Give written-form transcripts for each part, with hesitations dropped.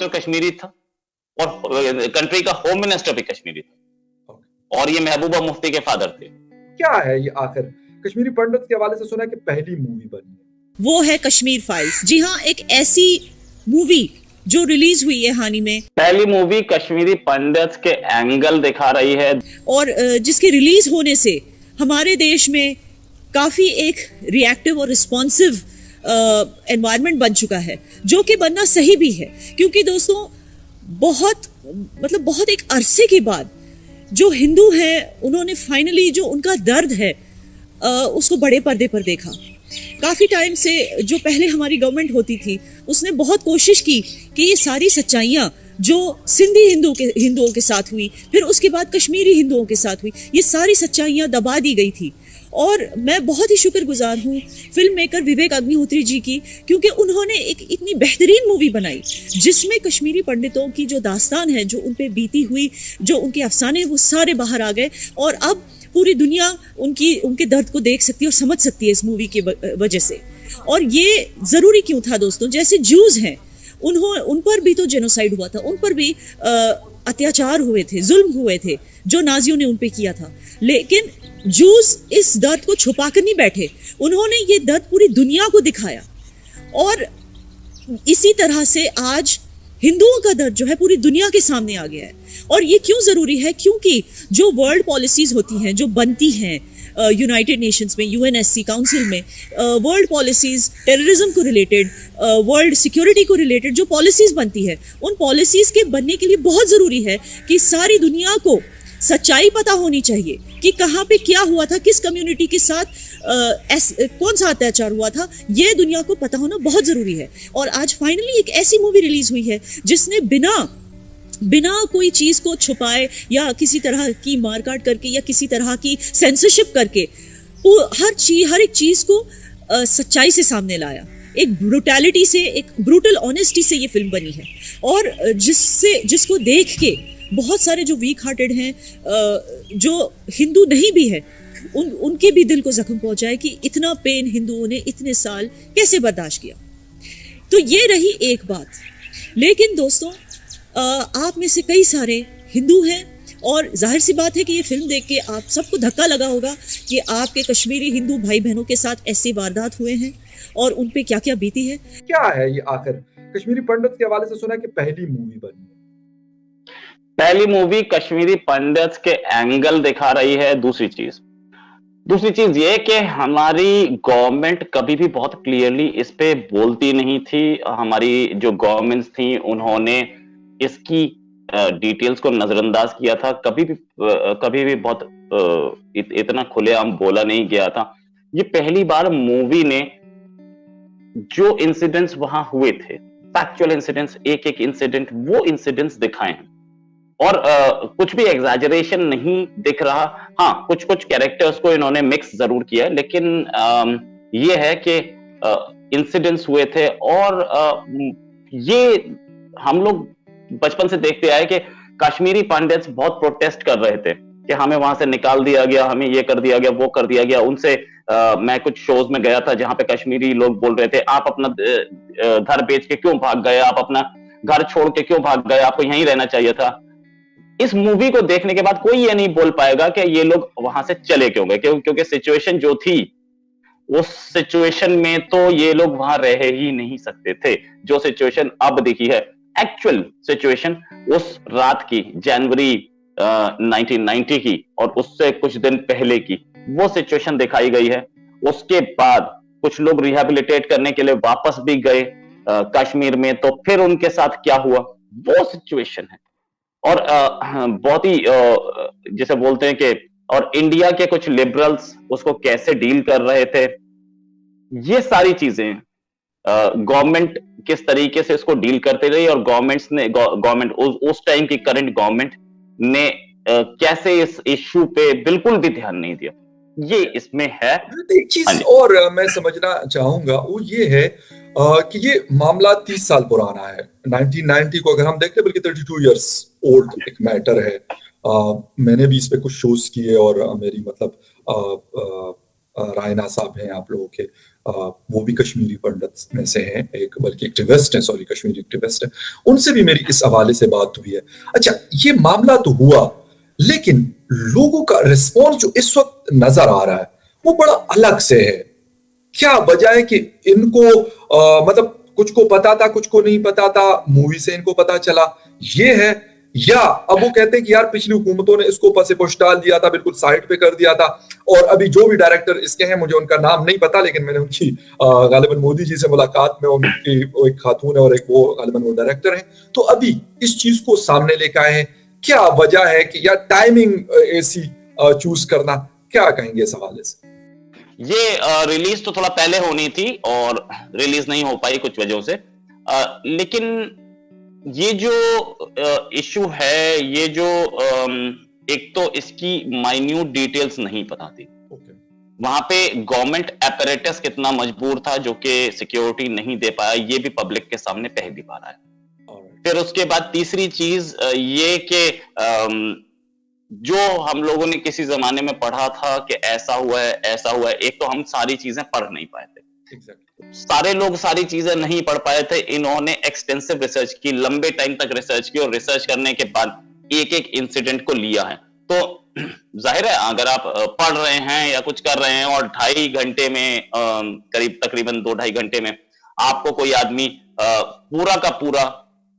Minister Kashmiri था और country का होम मिनिस्टर भी कश्मीरी था, और ये महबूबा मुफ्ती के फादर थे। क्या है ये आखिर? कश्मीरी पंडित के हवाले से सुना कि पहली मूवी बनी है, वो है कश्मीर फाइल्स। जी हाँ, एक ऐसी मूवी जो रिलीज हुई है हाल ही में। पहली मूवी कश्मीरी पंडित के एंगल दिखा रही है, और जिसके रिलीज होने से हमारे देश में काफी एक रिएक्टिव और रिस्पॉन्सिव एनवायरनमेंट बन चुका है, जो कि बनना सही भी है। क्योंकि दोस्तों बहुत एक अरसे के बाद जो हिंदू हैं उन्होंने फाइनली जो उनका दर्द है उसको बड़े पर्दे पर देखा। काफ़ी टाइम से जो पहले हमारी गवर्नमेंट होती थी उसने बहुत कोशिश की कि ये सारी सच्चाइयाँ जो सिंधी हिंदुओं के साथ हुई, फिर उसके बाद कश्मीरी हिंदुओं के साथ हुई, ये सारी सच्चाइयाँ दबा दी गई थी। और मैं बहुत ही शुक्रगुजार हूँ फिल्म मेकर विवेक अग्निहोत्री जी की, क्योंकि उन्होंने एक इतनी बेहतरीन मूवी बनाई जिसमें कश्मीरी पंडितों की जो दास्तान है, जो उन पे बीती हुई, जो उनके अफसाने, वो सारे बाहर आ गए। और अब पूरी दुनिया उनके दर्द को देख सकती है और समझ सकती है इस मूवी की वजह से। और ये ज़रूरी क्यों था दोस्तों? जैसे जूस हैं, उन पर भी तो जेनोसाइड हुआ था, उन पर भी अत्याचार हुए थे, जुल्म हुए थे जो नाजियों ने उन पे किया था। लेकिन जूस इस दर्द को छुपा कर नहीं बैठे, उन्होंने ये दर्द पूरी दुनिया को दिखाया। और इसी तरह से आज हिंदुओं का दर्द जो है पूरी दुनिया के सामने आ गया है। और ये क्यों ज़रूरी है? क्योंकि जो वर्ल्ड पॉलिसीज़ होती हैं, जो बनती हैं यूनाइटेड नेशंस में, यूएनएससी काउंसिल में, वर्ल्ड पॉलिसीज़ टेररिज्म को रिलेटेड, वर्ल्ड सिक्योरिटी को रिलेटेड जो पॉलिसीज़ बनती है, उन पॉलिसीज़ के बनने के लिए बहुत ज़रूरी है कि सारी दुनिया को सच्चाई पता होनी चाहिए कि कहाँ पे क्या हुआ था, किस कम्युनिटी के साथ कौन सा अत्याचार हुआ था। ये दुनिया को पता होना बहुत ज़रूरी है। और आज फाइनली एक ऐसी मूवी रिलीज़ हुई है जिसने बिना कोई चीज़ को छुपाए या किसी तरह की मारकाट करके या किसी तरह की सेंसरशिप करके हर एक चीज़ को सच्चाई से सामने लाया। एक ब्रूटैलिटी से, एक ब्रूटल ऑनेस्टी से ये फिल्म बनी है। और जिसको देख के बहुत सारे जो वीक हार्टेड हैं, जो हिंदू नहीं भी है, उनके भी दिल को जख्म पहुंचा है कि इतना पेन हिंदुओं ने इतने साल कैसे बर्दाश्त किया। तो ये रही एक बात। लेकिन दोस्तों, आप में से कई सारे हिंदू हैं और जाहिर सी बात है कि ये फिल्म देख के आप सबको धक्का लगा होगा कि आपके कश्मीरी हिंदू भाई बहनों के साथ ऐसे वारदात हुए हैं और उन पे क्या क्या बीती है। क्या है ये आखिर? कश्मीरी पंडित के हवाले से सुना कि पहली मूवी बनी है, पहली मूवी कश्मीरी पंडित के एंगल दिखा रही है। दूसरी चीज ये कि हमारी गवर्नमेंट कभी भी बहुत क्लियरली इस पे बोलती नहीं थी। हमारी जो गवर्नमेंट्स थी उन्होंने इसकी डिटेल्स को नजरअंदाज किया था। कभी भी बहुत इतना खुलेआम बोला नहीं गया था। ये पहली बार मूवी ने जो इंसिडेंट्स वहां हुए थे, फैक्चुअल इंसिडेंट्स, एक इंसिडेंट, वो इंसिडेंट्स दिखाए हैं। और कुछ भी एग्जैजरेशन नहीं दिख रहा। हाँ, कुछ कैरेक्टर्स को इन्होंने मिक्स जरूर किया है, लेकिन ये है कि इंसिडेंट्स हुए थे। और ये हम लोग बचपन से देखते आए कि कश्मीरी पंडित्स बहुत प्रोटेस्ट कर रहे थे कि हमें वहां से निकाल दिया गया, हमें ये कर दिया गया, वो कर दिया गया। उनसे मैं कुछ शोज में गया था जहां पे कश्मीरी लोग बोल रहे थे, आप अपना घर बेच के क्यों भाग गए, आप अपना घर छोड़ के क्यों भाग गए, आपको यहीं रहना चाहिए था। इस मूवी को देखने के बाद कोई ये नहीं बोल पाएगा कि ये लोग वहां से चले क्यों गए, क्योंकि सिचुएशन जो थी उस सिचुएशन में तो ये लोग वहां रह ही नहीं सकते थे। जो सिचुएशन अब दिखी है, एक्चुअल सिचुएशन उस रात की, जनवरी 1990 की और उससे कुछ दिन पहले की, वो सिचुएशन दिखाई गई है। उसके बाद कुछ लोग रिहेबिलिटेट करने के लिए वापस भी गए कश्मीर में, तो फिर उनके साथ क्या हुआ, वो सिचुएशन है। और बहुत ही जैसे बोलते हैं कि, और इंडिया के कुछ लिबरल्स उसको कैसे डील कर रहे थे, ये सारी चीजें गवर्नमेंट किस तरीके से इसको डील करते रही, और गवर्नमेंट उस टाइम की करंट गवर्नमेंट ने कैसे इस इश्यू पे बिल्कुल भी ध्यान नहीं दिया, ये इसमें है। एक चीज और मैं समझना चाहूंगा, वो ये है कि ये मामला 30 साल पुराना है। 1990 को अगर हम देखें, बल्कि 32 इयर्स ओल्ड एक मैटर है। मैंने भी इस पे कुछ शोज किए और मेरी मतलब रायना साहब हैं आप लोगों के, वो भी कश्मीरी पंडित में से हैं, एक बल्कि एक्टिविस्ट है, सॉरी कश्मीरी एक्टिविस्ट है, उनसे भी मेरी इस हवाले से बात हुई है। अच्छा, ये मामला तो हुआ, लेकिन लोगों का रिस्पॉन्स जो इस वक्त नजर आ रहा है वो बड़ा अलग से है। क्या वजह है कि इनको मतलब कुछ को पता था, कुछ को नहीं पता था, मूवी से इनको पता चला, ये है, या अब वो कहते हैं कि यार पिछली हुकूमतों ने इसको ऊपर से पुश डाल दिया था, बिल्कुल साइड पे कर दिया था, और अभी जो भी डायरेक्टर इसके हैं, मुझे उनका नाम नहीं पता, लेकिन मैंने उनकी गालिबन मोदी जी से मुलाकात में, उनकी वो एक खातून है और एक वो गालिबन वो डायरेक्टर हैं, तो अभी इस चीज को सामने लेकर आए हैं। क्या वजह है कि यार टाइमिंग ऐसी चूज करना, क्या कहेंगे इस हवाले से? ये रिलीज तो थोड़ा पहले होनी थी और रिलीज नहीं हो पाई कुछ वजहों से, लेकिन ये जो इशू है, ये जो एक तो इसकी माइन्यूट डिटेल्स नहीं पता थी। ओके, वहां पे गवर्नमेंट एपरेटस कितना मजबूर था जो कि सिक्योरिटी नहीं दे पाया, ये भी पब्लिक के सामने पहली बार आया। ऑलराइट, फिर उसके बाद तीसरी चीज ये कि जो हम लोगों ने किसी जमाने में पढ़ा था कि ऐसा हुआ है, ऐसा हुआ है, एक तो हम सारी चीजें पढ़ नहीं पाए थे, एग्जैक्टली, सारे लोग सारी चीजें नहीं पढ़ पाए थे। इन्होंने एक्सटेंसिव रिसर्च की, लंबे टाइम तक रिसर्च की, और रिसर्च करने के बाद एक एक इंसिडेंट को लिया है। तो जाहिर है अगर आप पढ़ रहे हैं या कुछ कर रहे हैं और 2.5 घंटे में, करीब तकरीबन 2-2.5 घंटे में आपको कोई आदमी पूरा का पूरा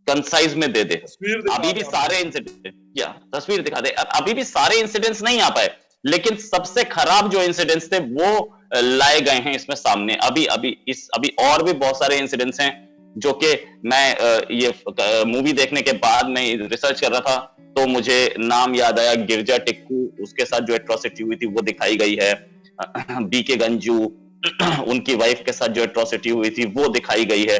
कंसाइज में दे दे, तस्वीर दिखा अभी भी दें सारे आपको। इंसिडेंट, या तस्वीर दिखा दे, अभी भी सारे इंसिडेंट्स नहीं आ पाए, लेकिन सबसे खराब जो इंसिडेंट्स थे वो लाए गए हैं इसमें सामने। अभी और भी बहुत सारे इंसिडेंट्स हैं जो कि मैं ये मूवी देखने के बाद मैं रिसर्च कर रहा था, तो मुझे नाम याद आया, गिरजा टिक्कू, उसके साथ जो एट्रोसिटी हुई थी वो दिखाई गई है। बीके गंजू, उनकी वाइफ के साथ जो एट्रोसिटी हुई थी वो दिखाई गई है।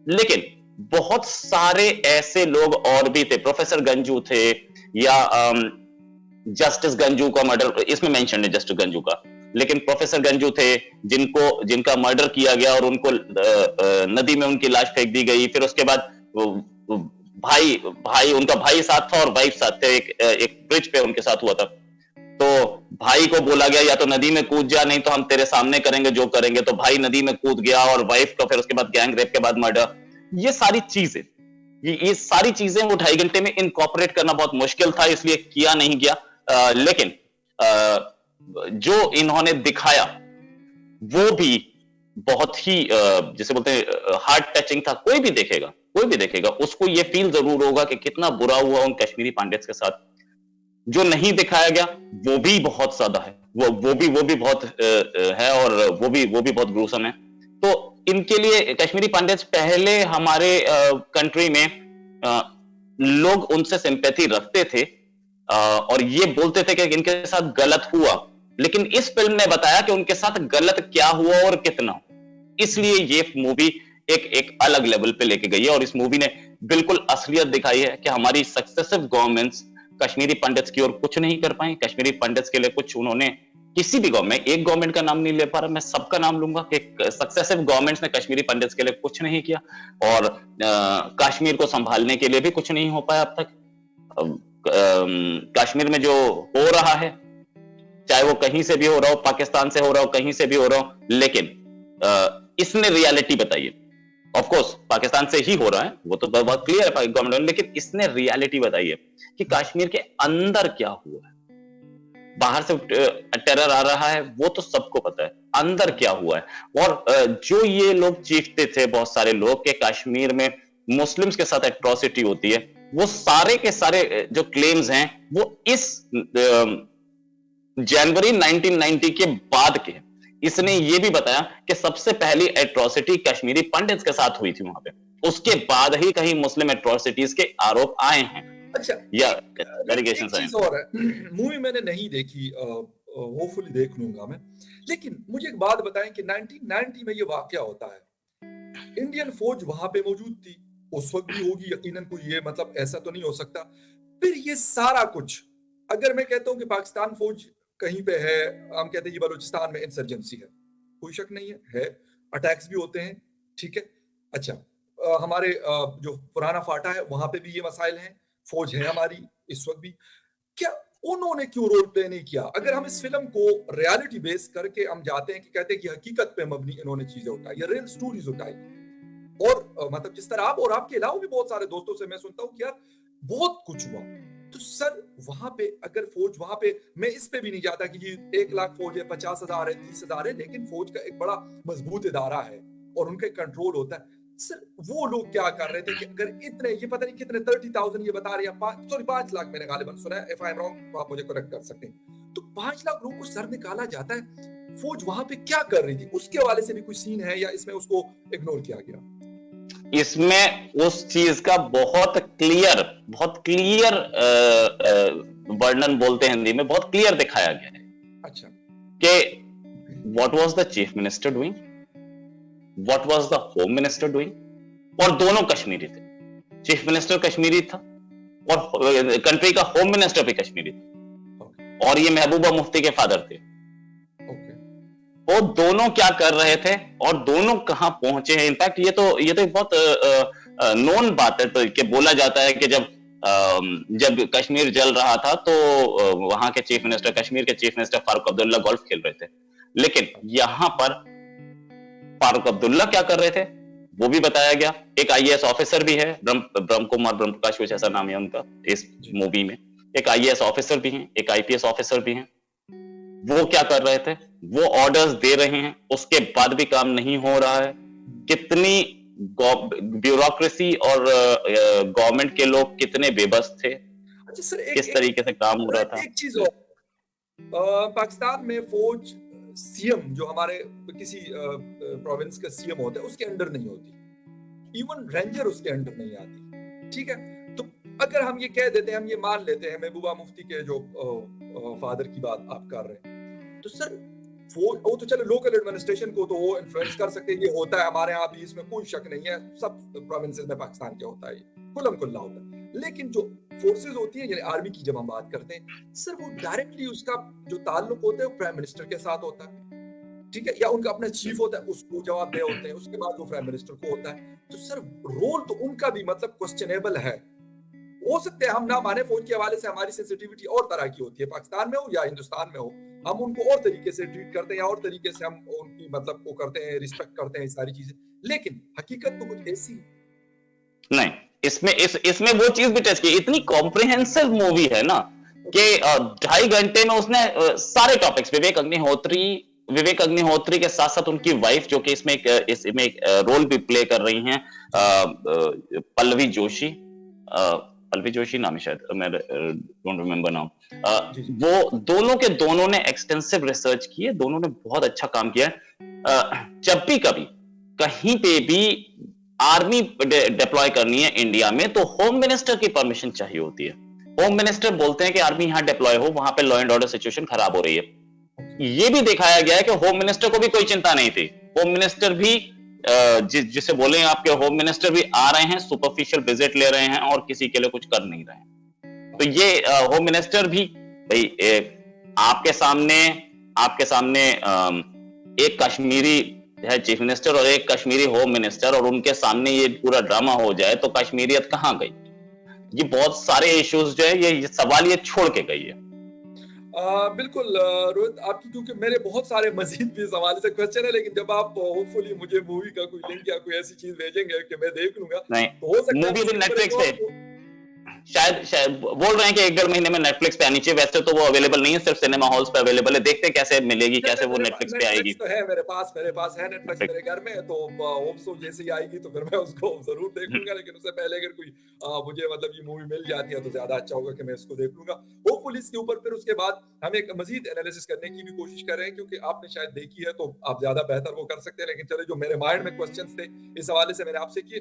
लेकिन बहुत सारे ऐसे लोग और भी थे, प्रोफेसर गंजू थे, या जस्टिस गंजू का मर्डर इसमें मेंशन है, जस्टिस गंजू का, लेकिन प्रोफेसर गंजू थे जिनका मर्डर किया गया और उनको नदी में उनकी लाश फेंक दी गई। फिर उसके बाद भाई भाई उनका भाई साथ था और वाइफ साथ थे, एक ब्रिज पे उनके साथ हुआ था। तो भाई को बोला गया या तो नदी में कूद जा, नहीं तो हम तेरे सामने करेंगे जो करेंगे। तो भाई नदी में कूद गया, और वाइफ का फिर उसके बाद गैंग रेप के बाद मर्डर। ये सारी चीजें, ये सारी चीजें वो 2.5 घंटे में इनकॉर्पोरेट करना बहुत मुश्किल था, इसलिए किया नहीं गया। लेकिन जो इन्होंने दिखाया वो भी बहुत ही जिसे बोलते हैं हार्ट टचिंग था। कोई भी देखेगा उसको ये फील जरूर होगा कि कितना बुरा हुआ उन कश्मीरी पंडित्स के साथ। जो नहीं दिखाया गया वो भी बहुत ज्यादा है, वो भी बहुत है, और वो भी बहुत ग्रूसम है। तो इनके लिए कश्मीरी पंडित्स पहले हमारे कंट्री में लोग उनसे सिंपैथी रखते थे, और ये बोलते थे कि इनके साथ गलत हुआ, लेकिन इस फिल्म ने बताया कि उनके साथ गलत क्या हुआ और कितना। इसलिए ये मूवी एक अलग लेवल पे लेके गई है, और इस मूवी ने बिल्कुल असलियत दिखाई है कि हमारी सक्सेसिव गवर्नमेंट्स कश्मीरी पंडित्स की ओर कुछ नहीं कर पाई। कश्मीरी पंडित्स के लिए कुछ उन्होंने, किसी भी गवर्नमेंट, एक गवर्नमेंट का नाम नहीं ले पा रहा, मैं सबका नाम लूंगा कि सक्सेसिव गवर्नमेंट्स ने कश्मीरी पंडित्स के लिए कुछ नहीं किया, और कश्मीर को संभालने के लिए भी कुछ नहीं हो पाया अब तक। कश्मीर में जो हो रहा है, चाहे वो कहीं से भी हो रहा हो, पाकिस्तान से हो रहा हो, कहीं से भी हो रहा हो, लेकिन इसने रियलिटी बताई है। ऑफ कोर्स पाकिस्तान से ही हो रहा है, वो तो बहुत क्लियर है गवर्नमेंट, लेकिन इसने रियलिटी बताई है कि कश्मीर के अंदर क्या हुआ है। बाहर से टेरर आ रहा है वो तो सबको पता है, अंदर क्या हुआ है। और जो ये लोग चीखते थे, बहुत सारे लोग, के कश्मीर में मुस्लिम्स के साथ एट्रोसिटी होती है, वो सारे के सारे जो क्लेम्स हैं वो इस जनवरी 1990 के बाद के। इसने ये भी बताया कि सबसे पहली एट्रोसिटी कश्मीरी पंडित्स के साथ हुई थी वहां पे, उसके बाद ही कहीं मुस्लिम एट्रोसिटीज के आरोप आए हैं अच्छा, या लेकिन एक एलिगेशंस आए चीज हैं। और है, मूवी मैंने नहीं देखी, होपफुली देख लूंगा मैं, लेकिन मुझे एक बात बताएं कि 1990 में ये वाकया होता है, इंडियन फौज वहां पे मौजूद थी, उस वक्त भी होगी यकीनन, कोई ये मतलब ऐसा तो नहीं हो सकता। फिर ये सारा कुछ, अगर मैं कहता हूं कि पाकिस्तान फौज कहीं पे है, हम कहते हैं ये बलूचिस्तान में इंसर्जेंसी है, कोई शक नहीं है, अटैक्स भी होते हैं, ठीक है। अच्छा, हमारे जो पुराना फाटा है वहां पे भी ये मसाइल हैं, फौज है हमारी इस वक्त भी। क्या उन्होंने क्यों रोल प्ले नहीं किया? अगर हम इस फिल्म को रियलिटी बेस करके हम जाते हैं कि कहते हैं कि हकीकत पे मबनी इन्होंने चीजें उठाई या रियल स्टोरीज उठाई, और मतलब जिस तरह आप और आपके अलावा भी बहुत सारे दोस्तों से मैं सुनता हूँ कि यार बहुत कुछ हुआ, तो सर वहां पे अगर फौज, वहां पे मैं इस पे भी नहीं जाता कि 1 लाख फौज है, 50,000 है, 30,000 है, लेकिन फौज का एक बड़ा मजबूत इदारा है और उनका कंट्रोल होता है। सर वो लोग क्या कर रहे थे कि अगर इतने, ये पता नहीं कितने 30,000 ये बता रहे हैं, सॉरी 5 लाख मैंने गालिबन सुना है, इफ आई एम रॉन्ग तो आप मुझे करेक्ट कर सकते हैं, तो 5 लाख लोगों को सर निकाला जाता है, फौज वहां पे क्या कर रही थी? उसके हवाले से भी कोई सीन है या इसमें उसको इग्नोर किया गया? इसमें उस चीज का बहुत क्लियर वर्णन बोलते हैं हिंदी में, बहुत क्लियर दिखाया गया है। अच्छा, कि what was the chief minister doing, what was the home minister doing, और दोनों कश्मीरी थे। चीफ मिनिस्टर कश्मीरी था और कंट्री का होम मिनिस्टर भी कश्मीरी था, और ये महबूबा मुफ्ती के फादर थे। वो दोनों क्या कर रहे थे और दोनों कहां पहुंचे हैं? इनफैक्ट ये तो एक बहुत नोन बात है, तो कि बोला जाता है कि जब कश्मीर जल रहा था तो वहां के चीफ मिनिस्टर, कश्मीर के chief minister Farooq Abdullah golf खेल रहे थे, लेकिन यहां पर फारूक अब्दुल्ला क्या कर रहे थे वो भी बताया गया। एक आईएएस ऑफिसर भी है, ब्रह्म कुमार, ब्रह्म प्रकाश कुछ ऐसा नाम है उनका इस मूवी में। एक आईएएस ऑफिसर भी हैं, एक आईपीएस ऑफिसर भी हैं। वो क्या कर रहे थे? वो ऑर्डर्स दे रहे हैं, उसके बाद भी काम नहीं हो रहा है। कितनी ब्यूरोक्रेसी और गवर्नमेंट के लोग कितने बेबस थे। अच्छा सर, किस तरीके से काम हो रहा था। एक चीज और, पाकिस्तान में फौज सीएम जो हमारे किसी प्रोविंस का सीएम होता है उसके अंडर नहीं होती, इवन रेंजर उसके अंडर नहीं आती, ठीक है? तो अगर हम ये कह देते हैं, हम ये मान लेते हैं महबूबा मुफ्ती के जो फादर की बात आप कर रहे हैं, तो सर वो तो चलो लोकल एडमिनिस्ट्रेशन को तो वो इन्फ्लुएंस कर सकते हैं, ये होता है हमारे यहाँ भी, इसमें कोई शक नहीं है, सब प्रोविंसेस में पाकिस्तान के होता है, खुल्लम खुल्ला होता है। लेकिन जो फोर्सेस होती है, यानी आर्मी की जब हम बात करते हैं सर, वो डायरेक्टली उसका जो ताल्लुक होता है वो प्राइम मिनिस्टर के साथ होता है, ठीक है? या उनका अपना चीफ होता है, उसको जवाब दे होते हैं, उसके बाद वो प्राइम मिनिस्टर को होता है। तो सर रोल तो उनका भी मतलब क्वेश्चनेबल है। हो सकते हैं हम ना माने, फौज के हवाले से हमारी सेंसिटिविटी और तरह की होती है, पाकिस्तान में हो या हिंदुस्तान में हो, हम उनको और तरीके से ट्रीट करते हैं या और तरीके से हम उनकी मतलब वो करते हैं, रिस्पेक्ट करते हैं, सारी चीजें। लेकिन हकीकत तो कुछ ऐसी नहीं, इसमें वो चीज भी टेस्ट की। इतनी कॉम्प्रिहेंसिव मूवी है ना कि 2.5 घंटे में उसने सारे टॉपिक्स, विवेक अग्निहोत्री के साथ साथ उनकी वाइफ जो कि इसमें एक रोल भी प्ले कर रही हैं, पल्लवी जोशी नाम है शायद, मैं डोंट रिमेंबर नाउ। वो दोनों ने एक्सटेंसिव रिसर्च की है, दोनों ने बहुत अच्छा काम किया है। जब भी कभी कहीं पे भी आर्मी डिप्लॉय करनी है इंडिया में तो होम मिनिस्टर की परमिशन चाहिए होती है। होम मिनिस्टर बोलते हैं कि आर्मी यहां डिप्लॉय हो, वहां पे लॉ एंड ऑर्डर सिचुएशन खराब हो रही है। ये भी दिखाया गया है कि होम मिनिस्टर को भी कोई चिंता नहीं थी। होम मिनिस्टर भी जिसे बोले आपके होम मिनिस्टर भी आ रहे हैं, सुपरफिशियल विजिट ले रहे हैं और किसी के लिए कुछ कर नहीं रहे हैं। तो ये होम मिनिस्टर भी भाई आपके सामने एक कश्मीरी है चीफ मिनिस्टर और एक कश्मीरी होम मिनिस्टर, और उनके सामने ये पूरा ड्रामा हो जाए तो कश्मीरियत कहां गई? ये बहुत सारे इश्यूज जो है, ये सवाल ये छोड़ के गई है। बिल्कुल रोहित, आपकी क्योंकि मेरे बहुत सारे मजीद भी सवाल से क्वेश्चन है, लेकिन जब आप होपफुली मुझे मूवी का कोई लिंक या कोई ऐसी चीज भेजेंगे कि मैं देख लूंगा, तो हो सकता है मूवी भी नेटफ्लिक्स पे शायद बोल रहे हैं कि 1-1.5 महीने में नेटफ्लिक्स पे आनी चाहिए। वैसे तो वो अवेलेबल नहीं है, सिर्फ सिनेमा हॉल्स पे अवेलेबल है। देखते हैं कैसे मिलेगी, कैसे वो नेटफ्लिक्स पे आएगी। तो है मेरे पास है नेटफ्लिक्स मेरे घर में, तो होप सो जैसे ही आएगी तो फिर मैं उसको जरूर देख लूंगा। लेकिन उससे पहले अगर कोई मुझे मतलब ये मूवी मिल जाती है तो ज्यादा अच्छा होगा कि मैं इसको देख लूंगा। होपफुली इसके ऊपर फिर उसके बाद हम एक मजीद एनालिसिस करने की भी कोशिश कर रहे हैं, क्योंकि आपने शायद देखी है तो आप ज्यादा बेहतर वो कर सकते हैं। लेकिन चलो, जो मेरे माइंड में क्वेश्चंस थे इस हवाले से मैंने आपसे किए।